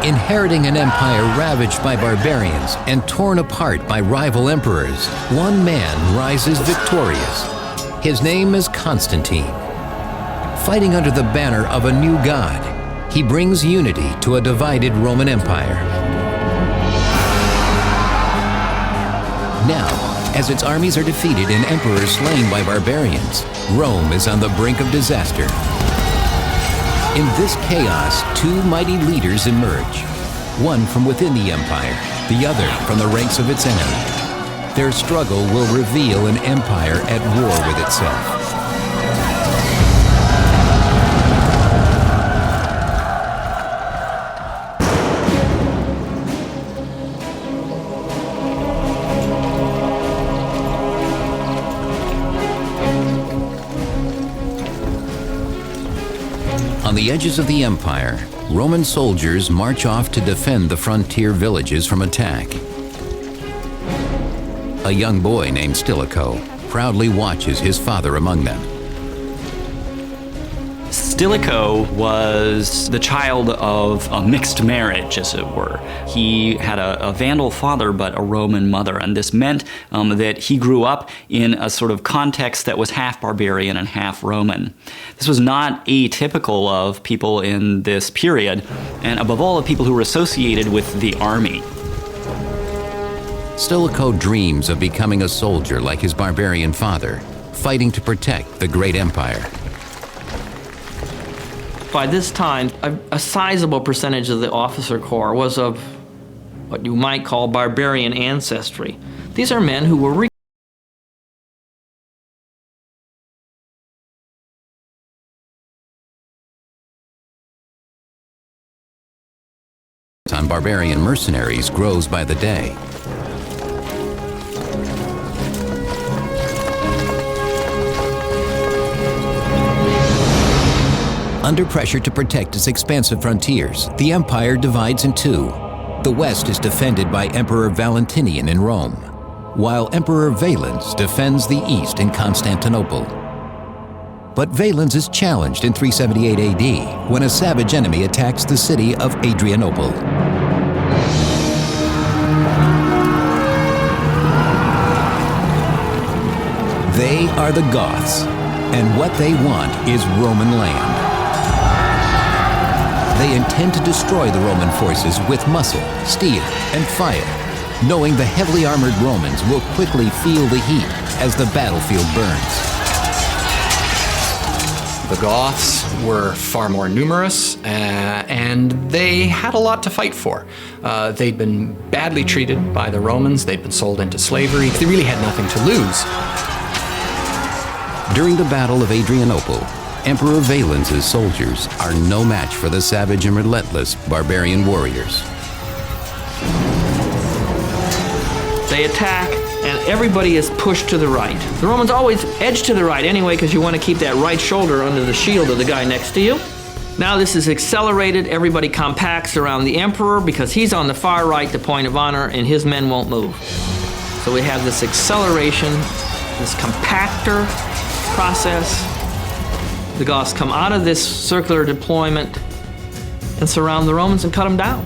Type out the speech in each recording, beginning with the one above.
Inheriting an empire ravaged by barbarians and torn apart by rival emperors, one man rises victorious. His name is Constantine. Fighting under the banner of a new god, he brings unity to a divided Roman Empire. Now, as its armies are defeated and emperors slain by barbarians, Rome is on the brink of disaster. In this chaos, two mighty leaders emerge, one from within the empire, the other from the ranks of its enemy. Their struggle will reveal an empire at war with itself. On the edges of the empire, Roman soldiers march off to defend the frontier villages from attack. A young boy named Stilicho proudly watches his father among them. Stilicho was the child of a mixed marriage, as it were. He had a Vandal father but a Roman mother, and this meant that he grew up in a sort of context that was half barbarian and half Roman. This was not atypical of people in this period, and above all of people who were associated with the army. Stilicho dreams of becoming a soldier like his barbarian father, fighting to protect the great empire. By this time, a sizable percentage of the officer corps was of what you might call barbarian ancestry. These are men who were on barbarian mercenaries grows by the day. Under pressure to protect its expansive frontiers, the empire divides in two. The west is defended by Emperor Valentinian in Rome, while Emperor Valens defends the east in Constantinople. But Valens is challenged in 378 AD when a savage enemy attacks the city of Adrianople. They are the Goths, and what they want is Roman land. They intend to destroy the Roman forces with muscle, steel, and fire, knowing the heavily armored Romans will quickly feel the heat as the battlefield burns. The Goths were far more numerous, and they had a lot to fight for. They'd been badly treated by the Romans, they'd been sold into slavery, they really had nothing to lose. During the Battle of Adrianople, Emperor Valens' soldiers are no match for the savage and relentless barbarian warriors. They attack, and everybody is pushed to the right. The Romans always edge to the right anyway, because you want to keep that right shoulder under the shield of the guy next to you. Now this is accelerated. Everybody compacts around the emperor because he's on the far right, the point of honor, and his men won't move. So we have this acceleration, this compactor process. The Goths come out of this circular deployment and surround the Romans and cut them down.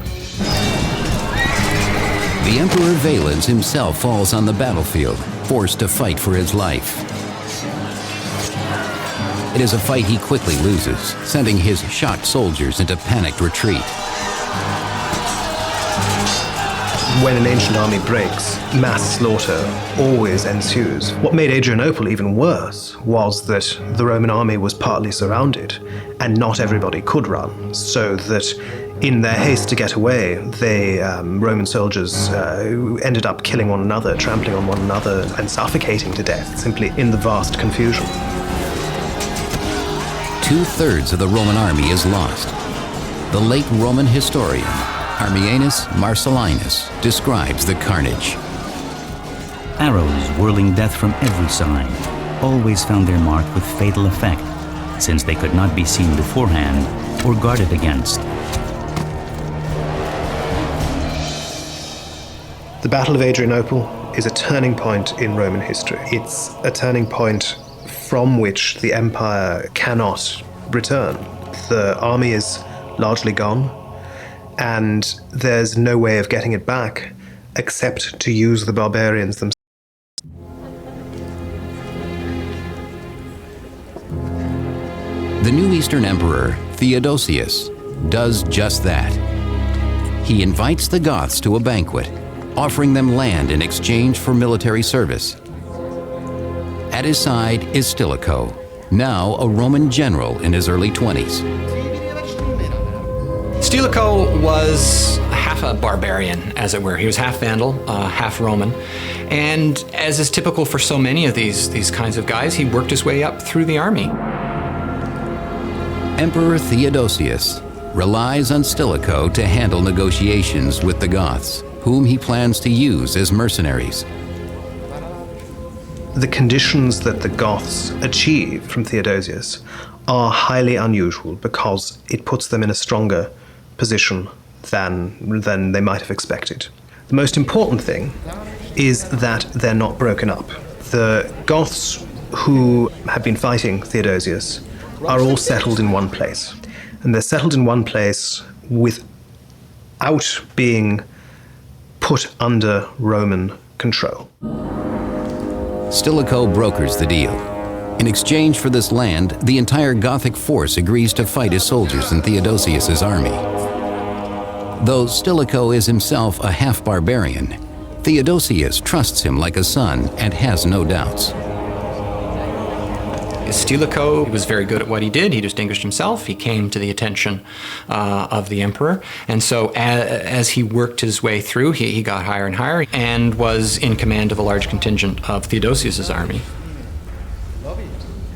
The Emperor Valens himself falls on the battlefield, forced to fight for his life. It is a fight he quickly loses, sending his shocked soldiers into panicked retreat. When an ancient army breaks, mass slaughter always ensues. What made Adrianople even worse was that the Roman army was partly surrounded, and not everybody could run, so that in their haste to get away, Roman soldiers ended up killing one another, trampling on one another, and suffocating to death, simply in the vast confusion. 2/3 of the Roman army is lost. The late Roman historian, Ammianus Marcellinus, describes the carnage. Arrows whirling death from every side always found their mark with fatal effect, since they could not be seen beforehand or guarded against. The Battle of Adrianople is a turning point in Roman history. It's a turning point from which the empire cannot return. The army is largely gone, and there's no way of getting it back except to use the barbarians themselves. The new Eastern Emperor, Theodosius, does just that. He invites the Goths to a banquet, offering them land in exchange for military service. At his side is Stilicho, now a Roman general in his early 20s. Stilicho was half a barbarian, as it were. He was half Vandal, half Roman. And as is typical for so many of these kinds of guys, he worked his way up through the army. Emperor Theodosius relies on Stilicho to handle negotiations with the Goths, whom he plans to use as mercenaries. The conditions that the Goths achieve from Theodosius are highly unusual because it puts them in a stronger position than they might have expected. The most important thing is that they're not broken up. The Goths who have been fighting Theodosius are all settled in one place. And they're settled in one place without being put under Roman control. Stilicho brokers the deal. In exchange for this land, the entire Gothic force agrees to fight as soldiers in Theodosius's army. Though Stilicho is himself a half-barbarian, Theodosius trusts him like a son and has no doubts. Stilicho was very good at what he did. He distinguished himself. He came to the attention of the emperor. And so as he worked his way through, he got higher and higher and was in command of a large contingent of Theodosius's army.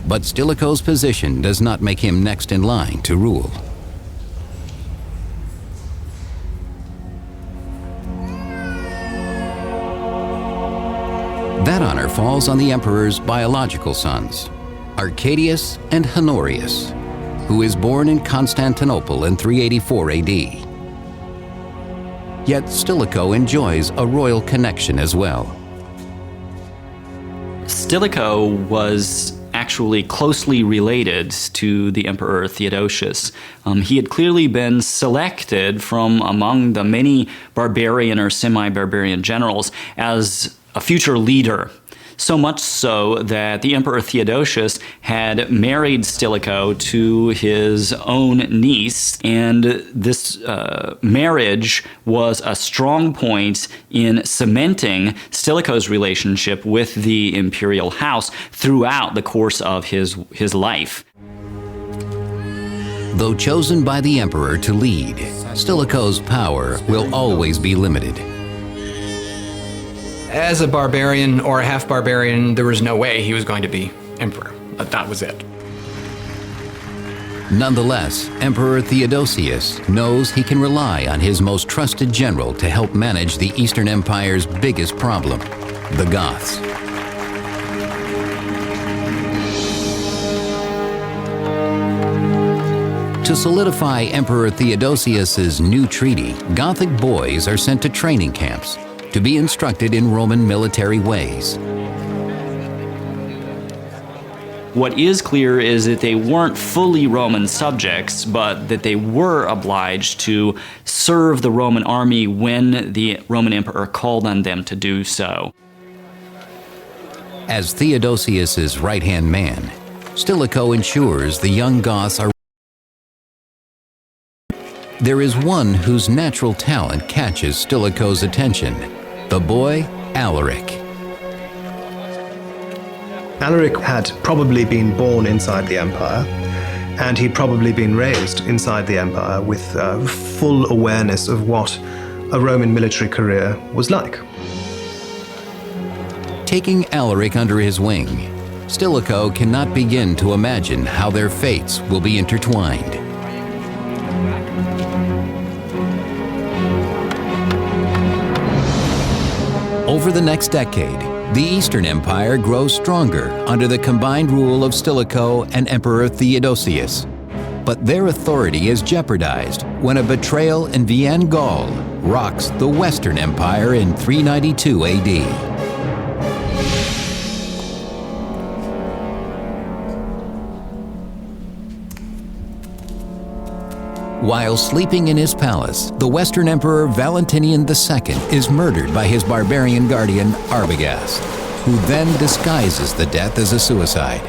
But Stilicho's position does not make him next in line to rule. That honor falls on the emperor's biological sons, Arcadius and Honorius, who is born in Constantinople in 384 AD. Yet Stilicho enjoys a royal connection as well. Stilicho was actually closely related to the Emperor Theodosius. He had clearly been selected from among the many barbarian or semi-barbarian generals as a future leader. So much so that the Emperor Theodosius had married Stilicho to his own niece, and this marriage was a strong point in cementing Stilicho's relationship with the imperial house throughout the course of his life. Though chosen by the emperor to lead, Stilicho's power will always be limited. As a barbarian or a half-barbarian, there was no way he was going to be emperor. That was it. Nonetheless, Emperor Theodosius knows he can rely on his most trusted general to help manage the Eastern Empire's biggest problem, the Goths. To solidify Emperor Theodosius's new treaty, Gothic boys are sent to training camps to be instructed in Roman military ways. What is clear is that they weren't fully Roman subjects, but that they were obliged to serve the Roman army when the Roman emperor called on them to do so. As Theodosius's right-hand man, Stilicho ensures the young Goths are. There is one whose natural talent catches Stilicho's attention, the boy Alaric. Alaric had probably been born inside the empire, and he'd probably been raised inside the empire with full awareness of what a Roman military career was like. Taking Alaric under his wing, Stilicho cannot begin to imagine how their fates will be intertwined. Over the next decade, the Eastern Empire grows stronger under the combined rule of Stilicho and Emperor Theodosius. But their authority is jeopardized when a betrayal in Vienne, Gaul, rocks the Western Empire in 392 AD. While sleeping in his palace, the Western Emperor Valentinian II is murdered by his barbarian guardian Arbogast, who then disguises the death as a suicide.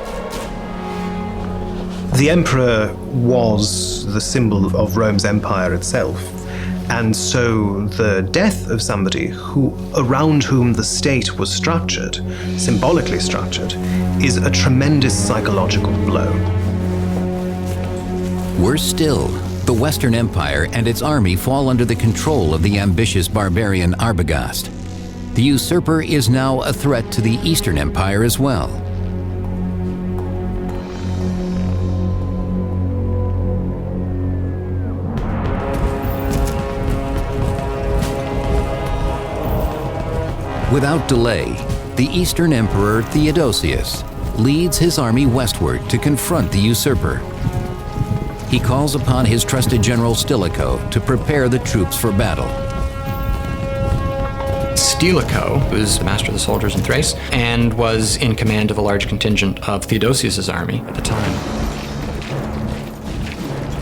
The emperor was the symbol of Rome's empire itself, and so the death of somebody around whom the state was structured, symbolically structured, is a tremendous psychological blow. Worse still, the Western Empire and its army fall under the control of the ambitious barbarian Arbogast. The usurper is now a threat to the Eastern Empire as well. Without delay, the Eastern Emperor Theodosius leads his army westward to confront the usurper. He calls upon his trusted general Stilicho to prepare the troops for battle. Stilicho was the master of the soldiers in Thrace and was in command of a large contingent of Theodosius's army at the time.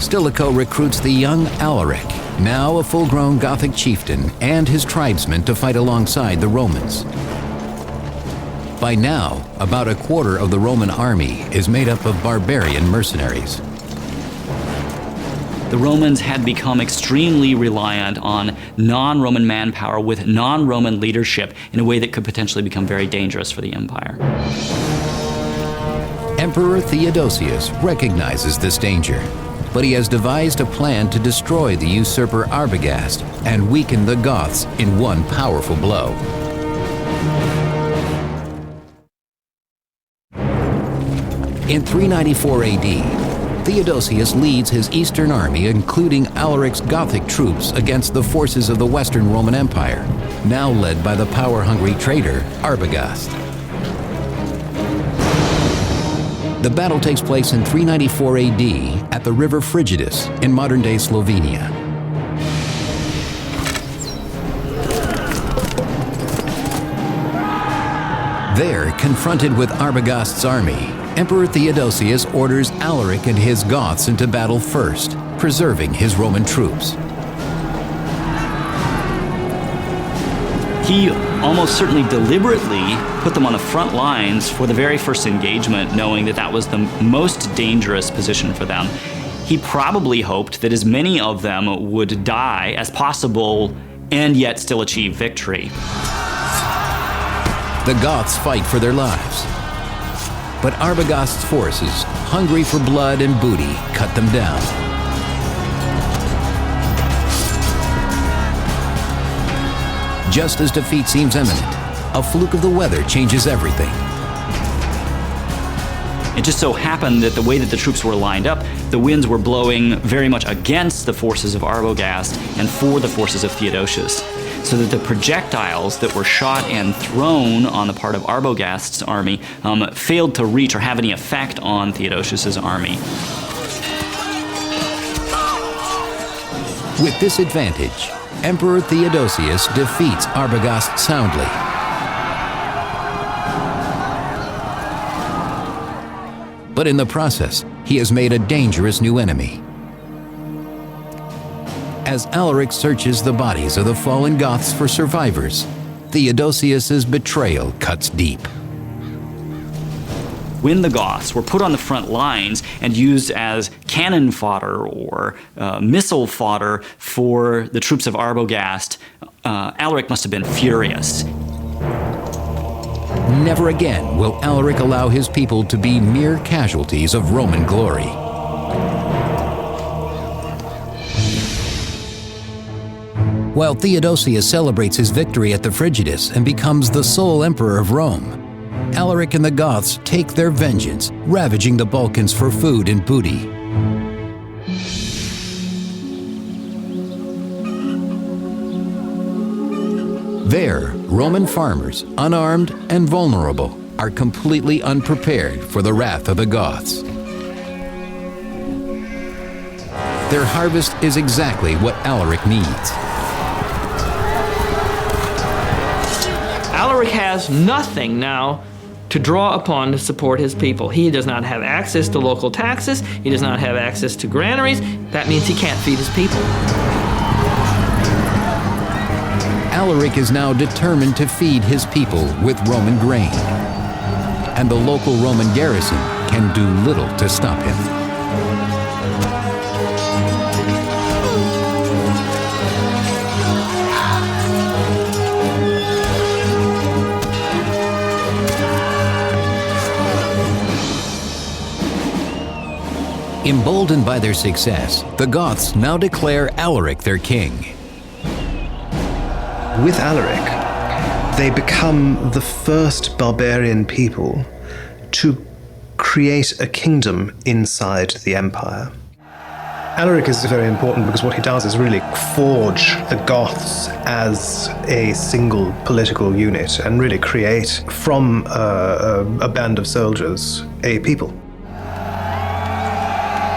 Stilicho recruits the young Alaric, now a full-grown Gothic chieftain, and his tribesmen to fight alongside the Romans. By now, about a quarter of the Roman army is made up of barbarian mercenaries. The Romans had become extremely reliant on non-Roman manpower with non-Roman leadership in a way that could potentially become very dangerous for the empire. Emperor Theodosius recognizes this danger, but he has devised a plan to destroy the usurper Arbogast and weaken the Goths in one powerful blow. In 394 AD, Theodosius leads his eastern army, including Alaric's Gothic troops, against the forces of the Western Roman Empire, now led by the power-hungry traitor Arbogast. The battle takes place in 394 AD at the river Frigidus in modern-day Slovenia. There, confronted with Arbogast's army, Emperor Theodosius orders Alaric and his Goths into battle first, preserving his Roman troops. He almost certainly deliberately put them on the front lines for the very first engagement, knowing that that was the most dangerous position for them. He probably hoped that as many of them would die as possible and yet still achieve victory. The Goths fight for their lives. But Arbogast's forces, hungry for blood and booty, cut them down. Just as defeat seems imminent, a fluke of the weather changes everything. It just so happened that the way that the troops were lined up, the winds were blowing very much against the forces of Arbogast and for the forces of Theodosius, so that the projectiles that were shot and thrown on the part of Arbogast's army failed to reach or have any effect on Theodosius's army. With this advantage, Emperor Theodosius defeats Arbogast soundly. But in the process, he has made a dangerous new enemy. As Alaric searches the bodies of the fallen Goths for survivors, Theodosius's betrayal cuts deep. When the Goths were put on the front lines and used as cannon fodder or missile fodder for the troops of Arbogast, Alaric must have been furious. Never again will Alaric allow his people to be mere casualties of Roman glory. While Theodosius celebrates his victory at the Frigidus and becomes the sole emperor of Rome, Alaric and the Goths take their vengeance, ravaging the Balkans for food and booty. There, Roman farmers, unarmed and vulnerable, are completely unprepared for the wrath of the Goths. Their harvest is exactly what Alaric needs. Alaric has nothing now to draw upon to support his people. He does not have access to local taxes. He does not have access to granaries. That means he can't feed his people. Alaric is now determined to feed his people with Roman grain, and the local Roman garrison can do little to stop him. Emboldened by their success, the Goths now declare Alaric their king. With Alaric, they become the first barbarian people to create a kingdom inside the empire. Alaric is very important because what he does is really forge the Goths as a single political unit and really create from a band of soldiers a people.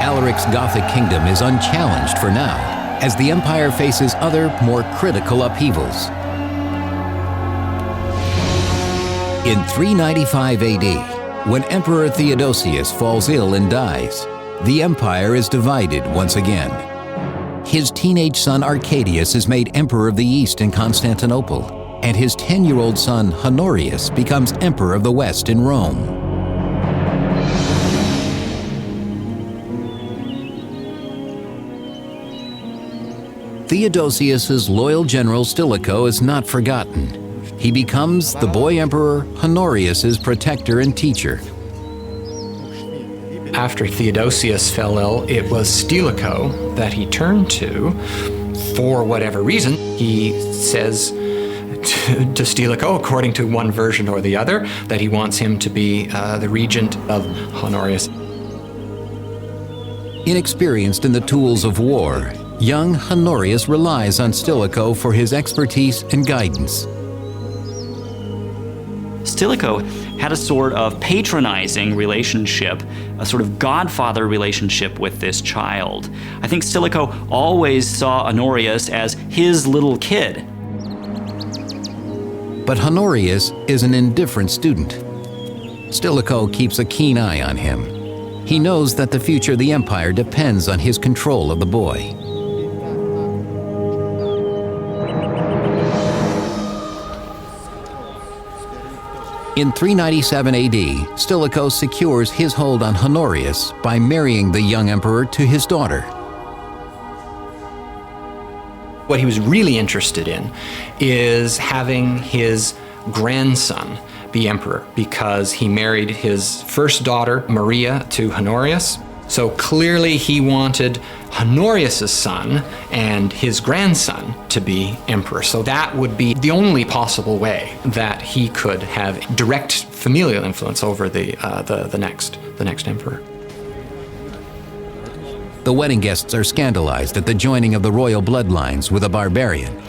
Alaric's Gothic kingdom is unchallenged for now, as the empire faces other, more critical upheavals. In 395 AD, when Emperor Theodosius falls ill and dies, the empire is divided once again. His teenage son Arcadius is made Emperor of the East in Constantinople, and his 10-year-old son Honorius becomes Emperor of the West in Rome. Theodosius's loyal general Stilicho is not forgotten. He becomes the boy emperor Honorius's protector and teacher. After Theodosius fell ill, it was Stilicho that he turned to. For whatever reason, he says to Stilicho, according to one version or the other, that he wants him to be the regent of Honorius. Inexperienced in the tools of war, young Honorius relies on Stilicho for his expertise and guidance. Stilicho had a sort of patronizing relationship, a sort of godfather relationship with this child. I think Stilicho always saw Honorius as his little kid. But Honorius is an indifferent student. Stilicho keeps a keen eye on him. He knows that the future of the empire depends on his control of the boy. In 397 AD, Stilicho secures his hold on Honorius by marrying the young emperor to his daughter. What he was really interested in is having his grandson be emperor, because he married his first daughter, Maria, to Honorius. So clearly he wanted Honorius' son and his grandson to be emperor. So that would be the only possible way that he could have direct familial influence over the next emperor. The wedding guests are scandalized at the joining of the royal bloodlines with a barbarian.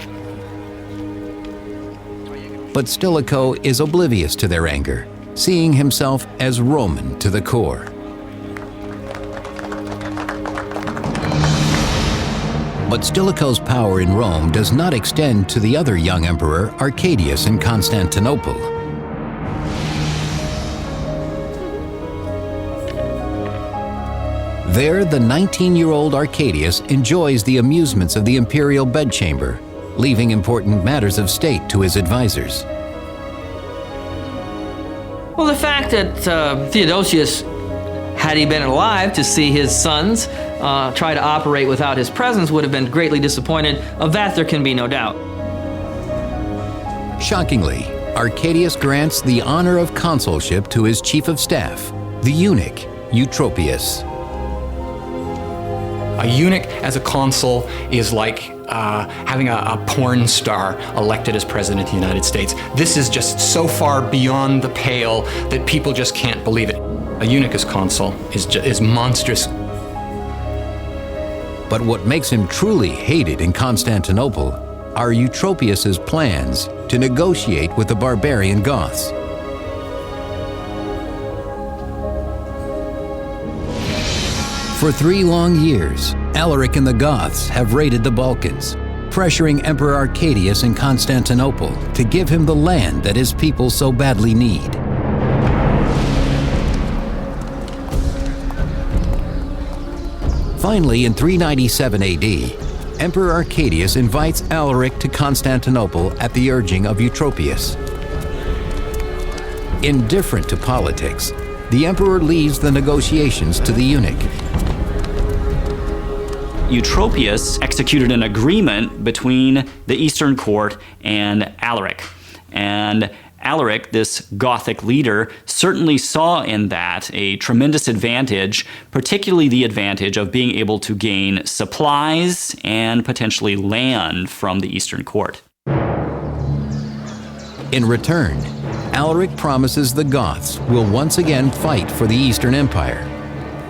But Stilicho is oblivious to their anger, seeing himself as Roman to the core. But Stilicho's power in Rome does not extend to the other young emperor, Arcadius, in Constantinople. There, the 19-year-old Arcadius enjoys the amusements of the imperial bedchamber, leaving important matters of state to his advisors. Well, the fact that Theodosius, had he been alive to see his sons try to operate without his presence, would have been greatly disappointed. Of that, there can be no doubt. Shockingly, Arcadius grants the honor of consulship to his chief of staff, the eunuch Eutropius. A eunuch as a consul is like having a porn star elected as president of the United States. This is just so far beyond the pale that people just can't believe it. A eunuch as consul is monstrous. But what makes him truly hated in Constantinople are Eutropius's plans to negotiate with the barbarian Goths. For 3 long years, Alaric and the Goths have raided the Balkans, pressuring Emperor Arcadius in Constantinople to give him the land that his people so badly need. Finally, in 397 AD, Emperor Arcadius invites Alaric to Constantinople at the urging of Eutropius. Indifferent to politics, the emperor leaves the negotiations to the eunuch. Eutropius executed an agreement between the Eastern court and Alaric. And Alaric, this Gothic leader, certainly saw in that a tremendous advantage, particularly the advantage of being able to gain supplies and potentially land from the Eastern court. In return, Alaric promises the Goths will once again fight for the Eastern Empire.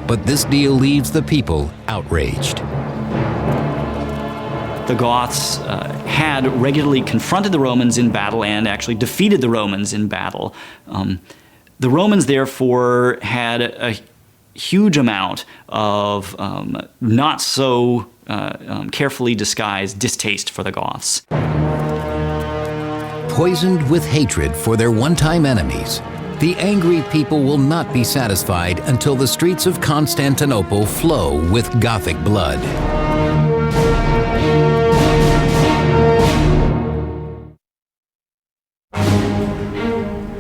But this deal leaves the people outraged. The Goths had regularly confronted the Romans in battle and actually defeated the Romans in battle. The Romans, therefore, had a huge amount of not so carefully disguised distaste for the Goths. Poisoned with hatred for their one-time enemies, the angry people will not be satisfied until the streets of Constantinople flow with Gothic blood.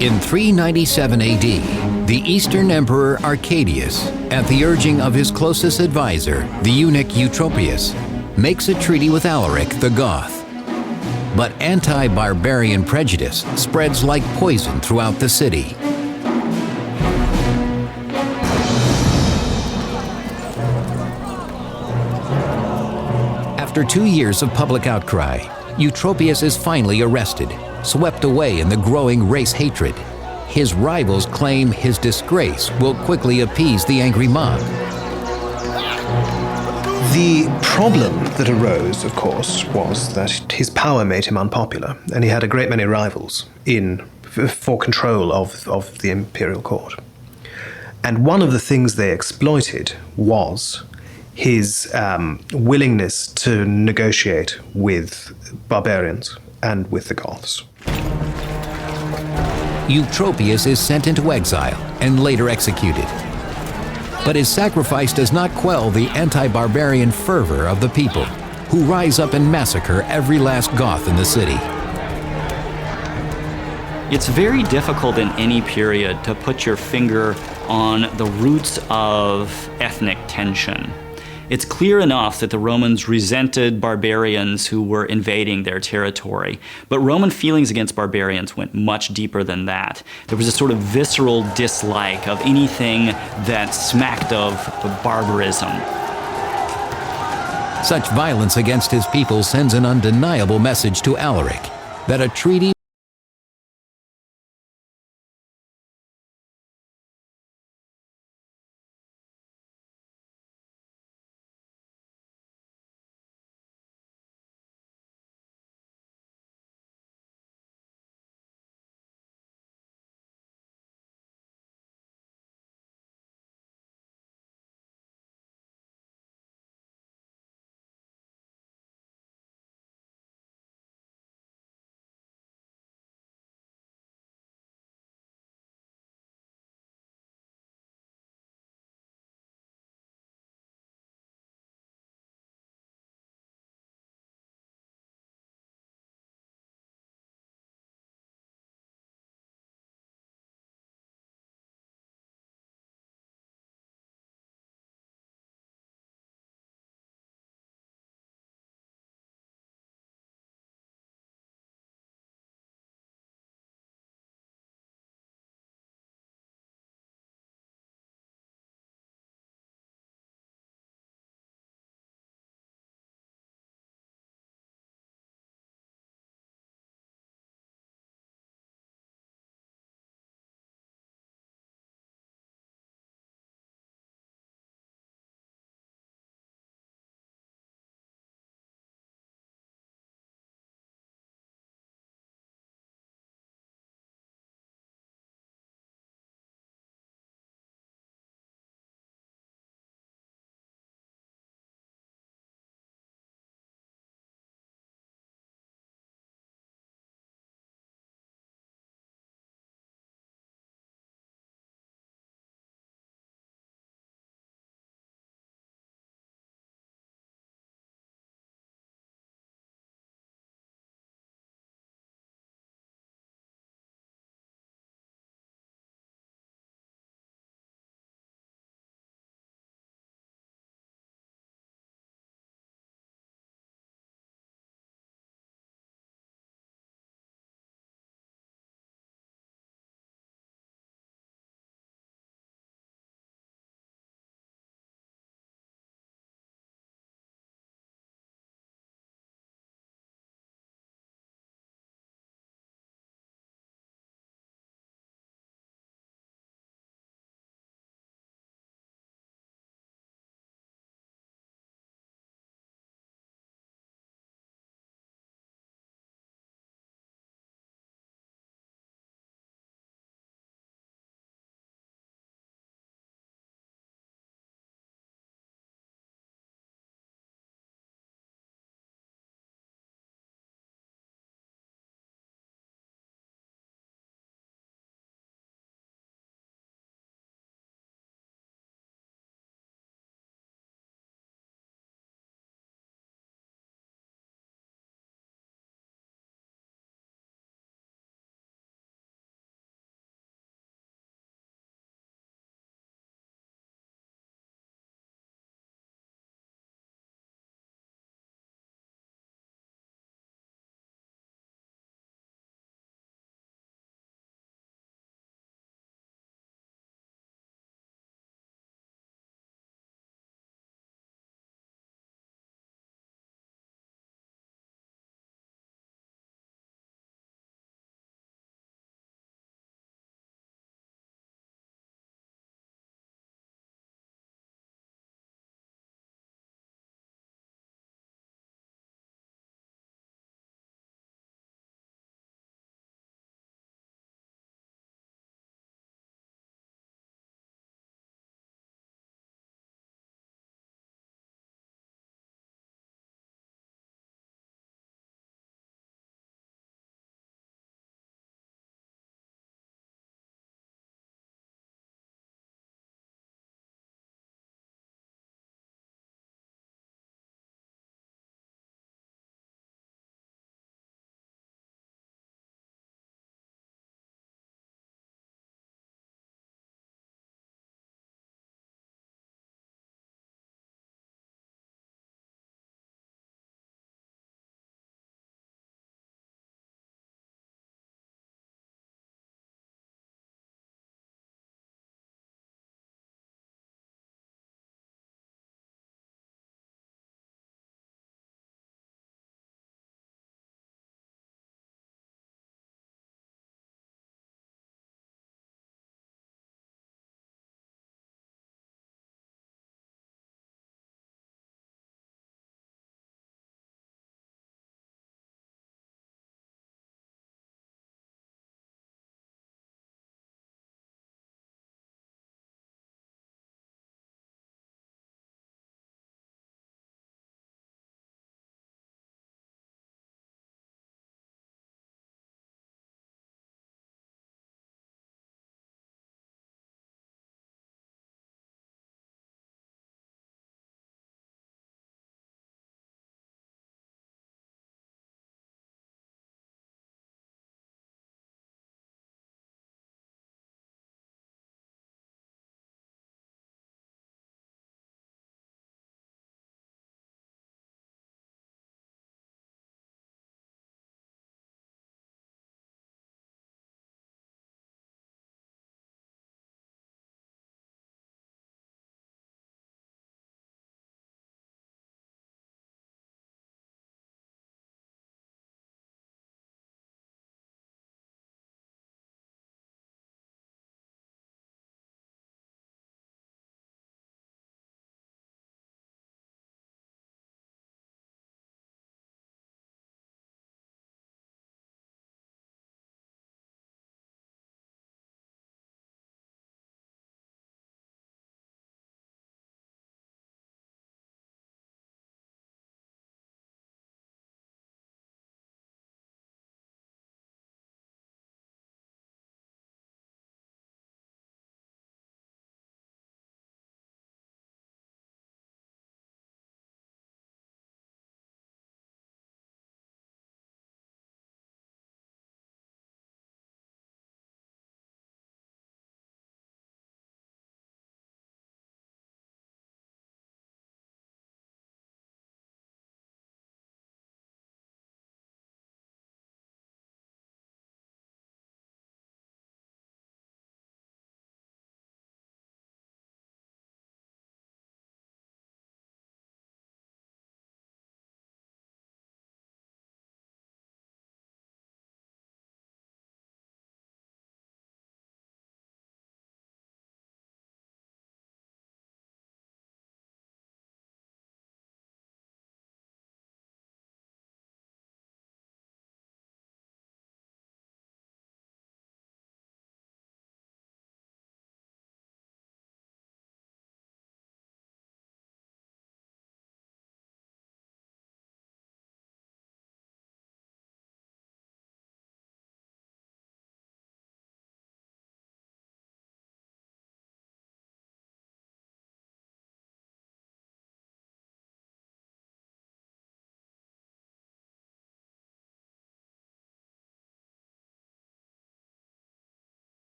In 397 AD, the Eastern Emperor Arcadius, at the urging of his closest advisor, the eunuch Eutropius, makes a treaty with Alaric the Goth. But anti-barbarian prejudice spreads like poison throughout the city. After 2 years of public outcry, Eutropius is finally arrested, swept away in the growing race hatred. His rivals claim his disgrace will quickly appease the angry mob. The problem that arose, of course, was that his power made him unpopular, and he had a great many rivals for control of the imperial court. And one of the things they exploited was his willingness to negotiate with barbarians and with the Goths. Eutropius is sent into exile and later executed. But his sacrifice does not quell the anti-barbarian fervor of the people, who rise up and massacre every last Goth in the city. It's very difficult in any period to put your finger on the roots of ethnic tension. It's clear enough that the Romans resented barbarians who were invading their territory, but Roman feelings against barbarians went much deeper than that. There was a sort of visceral dislike of anything that smacked of barbarism. Such violence against his people sends an undeniable message to Alaric that a treaty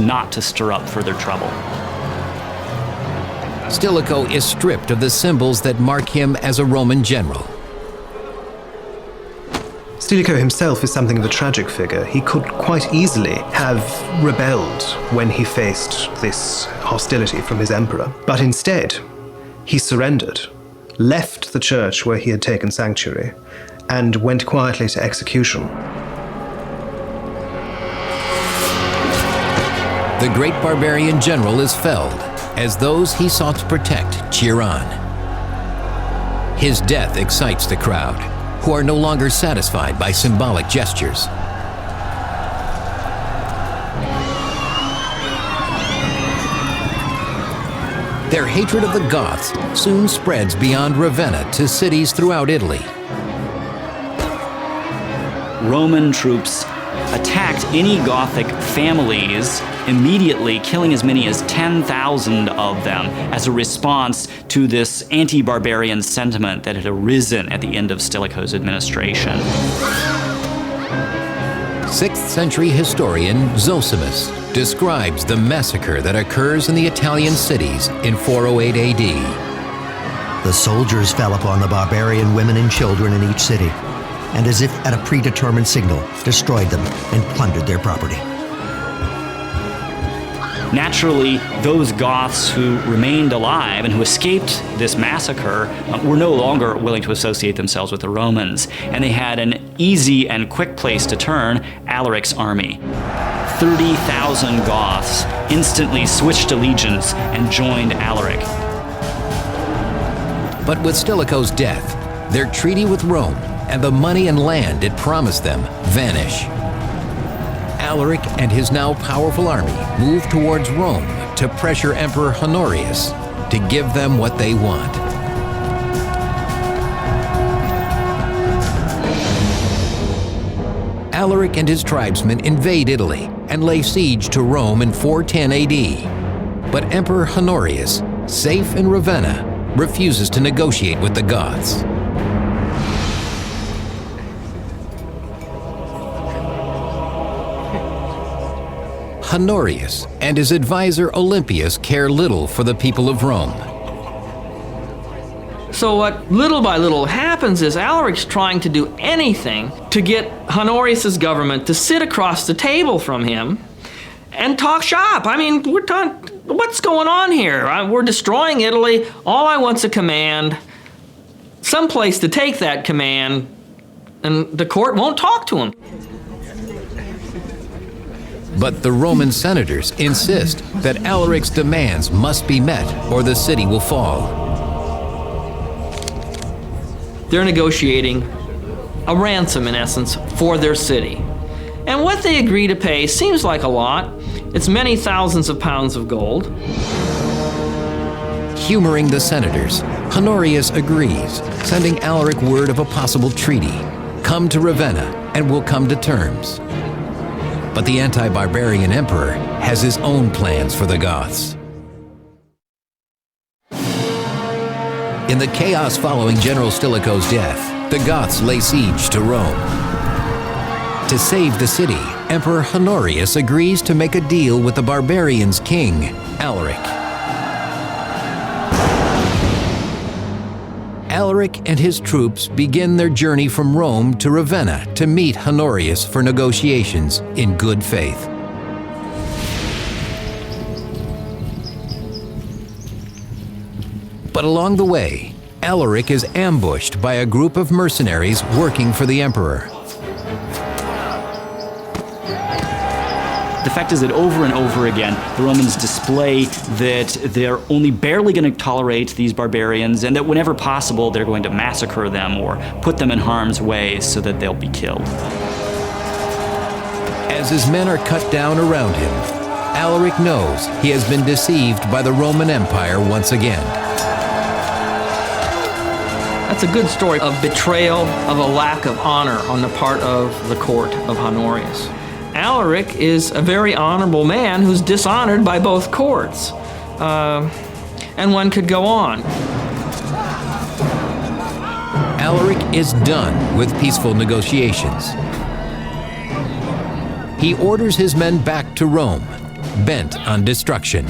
not to stir up further trouble. Stilicho is stripped of the symbols that mark him as a Roman general. Stilicho himself is something of a tragic figure. He could quite easily have rebelled when he faced this hostility from his emperor, but instead he surrendered, left the church where he had taken sanctuary, and went quietly to execution. The great barbarian general is felled as those he sought to protect cheer on. His death excites the crowd, who are no longer satisfied by symbolic gestures. Their hatred of the Goths soon spreads beyond Ravenna to cities throughout Italy. Roman troops attacked any Gothic families, immediately killing as many as 10,000 of them as a response to this anti-barbarian sentiment that had arisen at the end of Stilicho's administration. 6th century historian Zosimus describes the massacre that occurs in the Italian cities in 408 AD. The soldiers fell upon the barbarian women and children in each city, and as if at a predetermined signal, destroyed them and plundered their property. Naturally, those Goths who remained alive and who escaped this massacre were no longer willing to associate themselves with the Romans, and they had an easy and quick place to turn: Alaric's army. 30,000 Goths instantly switched allegiance and joined Alaric. But with Stilicho's death, their treaty with Rome and the money and land it promised them vanish. Alaric and his now powerful army move towards Rome to pressure Emperor Honorius to give them what they want. Alaric and his tribesmen invade Italy and lay siege to Rome in 410 AD. But Emperor Honorius, safe in Ravenna, refuses to negotiate with the Goths. Honorius and his advisor Olympius care little for the people of Rome. So what little by little happens is Alaric's trying to do anything to get Honorius's government to sit across the table from him and talk shop. I mean, what's going on here? We're destroying Italy. All I want's a command, someplace to take that command, and the court won't talk to him. But the Roman senators insist that Alaric's demands must be met or the city will fall. They're negotiating a ransom, in essence, for their city. And what they agree to pay seems like a lot. It's many thousands of pounds of gold. Humoring the senators, Honorius agrees, sending Alaric word of a possible treaty. Come to Ravenna and we'll come to terms. But the anti-barbarian emperor has his own plans for the Goths. In the chaos following General Stilicho's death, the Goths lay siege to Rome. To save the city, Emperor Honorius agrees to make a deal with the barbarians' king, Alaric. Alaric and his troops begin their journey from Rome to Ravenna to meet Honorius for negotiations in good faith. But along the way, Alaric is ambushed by a group of mercenaries working for the emperor. The fact is that over and over again, the Romans display that they're only barely going to tolerate these barbarians, and that whenever possible, they're going to massacre them or put them in harm's way so that they'll be killed. As his men are cut down around him, Alaric knows he has been deceived by the Roman Empire once again. That's a good story of betrayal, of a lack of honor on the part of the court of Honorius. Alaric is a very honorable man who's dishonored by both courts. And one could go on. Alaric is done with peaceful negotiations. He orders his men back to Rome bent on destruction.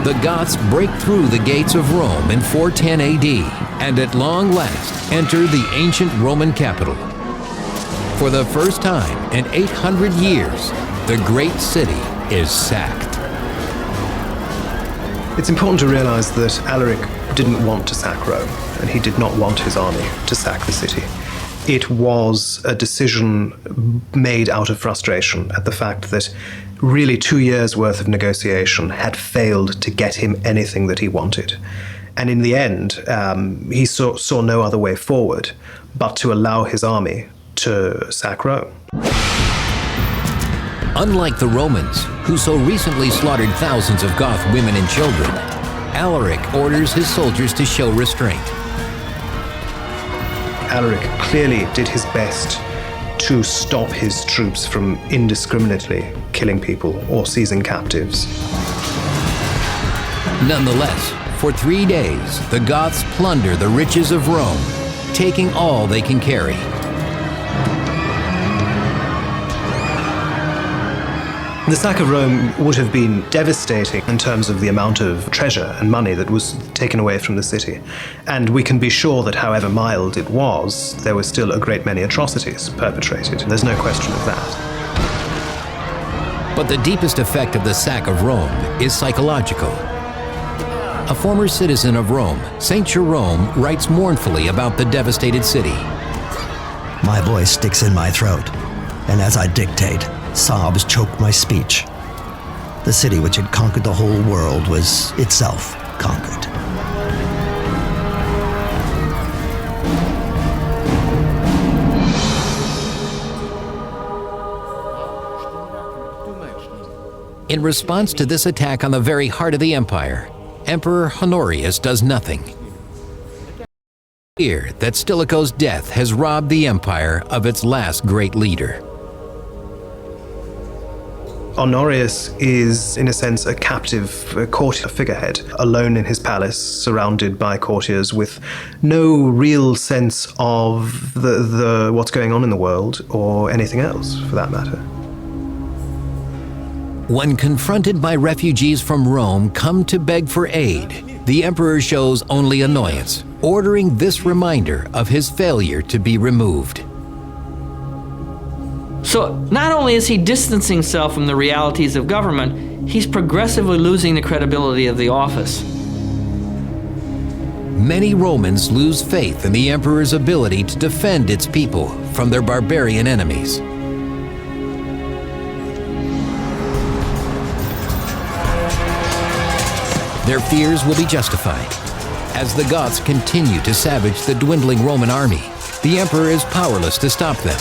The Goths break through the gates of Rome in 410 AD and at long last enter the ancient Roman capital. For the first time in 800 years, the great city is sacked. It's important to realize that Alaric didn't want to sack Rome, and he did not want his army to sack the city. It was a decision made out of frustration at the fact that really 2 years' worth of negotiation had failed to get him anything that he wanted. And in the end, he saw no other way forward but to allow his army to sack Rome. Unlike the Romans, who so recently slaughtered thousands of Goth women and children, Alaric orders his soldiers to show restraint. Alaric clearly did his best to stop his troops from indiscriminately killing people or seizing captives. Nonetheless, for 3 days, the Goths plunder the riches of Rome, taking all they can carry. The sack of Rome would have been devastating in terms of the amount of treasure and money that was taken away from the city. And we can be sure that however mild it was, there were still a great many atrocities perpetrated. There's no question of that. But the deepest effect of the sack of Rome is psychological. A former citizen of Rome, Saint Jerome, writes mournfully about the devastated city. My voice sticks in my throat, and as I dictate, sobs choke my speech. The city which had conquered the whole world was itself conquered. In response to this attack on the very heart of the empire, Emperor Honorius does nothing. Fear that Stilicho's death has robbed the empire of its last great leader. Honorius is, in a sense, a captive courtier figurehead, alone in his palace, surrounded by courtiers, with no real sense of the what's going on in the world, or anything else, for that matter. When confronted by refugees from Rome come to beg for aid, the emperor shows only annoyance, ordering this reminder of his failure to be removed. So not only is he distancing himself from the realities of government, he's progressively losing the credibility of the office. Many Romans lose faith in the emperor's ability to defend its people from their barbarian enemies. Their fears will be justified. As the Goths continue to savage the dwindling Roman army, the emperor is powerless to stop them.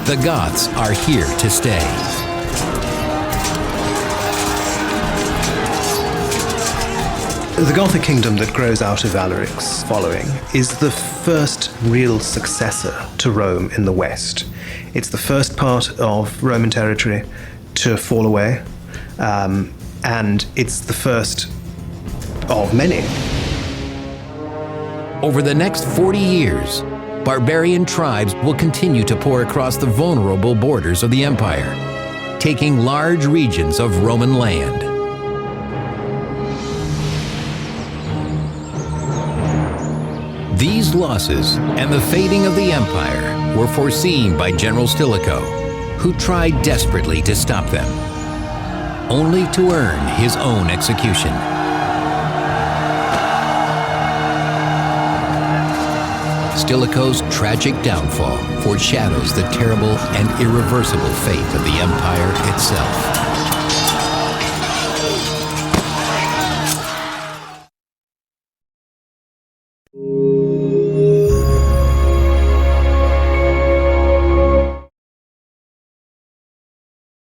The Goths are here to stay. The Gothic kingdom that grows out of Alaric's following is the first real successor to Rome in the West. It's the first part of Roman territory to fall away, and it's the first of many. Over the next 40 years, barbarian tribes will continue to pour across the vulnerable borders of the empire, taking large regions of Roman land. These losses and the fading of the empire were foreseen by General Stilicho, who tried desperately to stop them, only to earn his own execution. Stilicho's tragic downfall foreshadows the terrible and irreversible fate of the empire itself.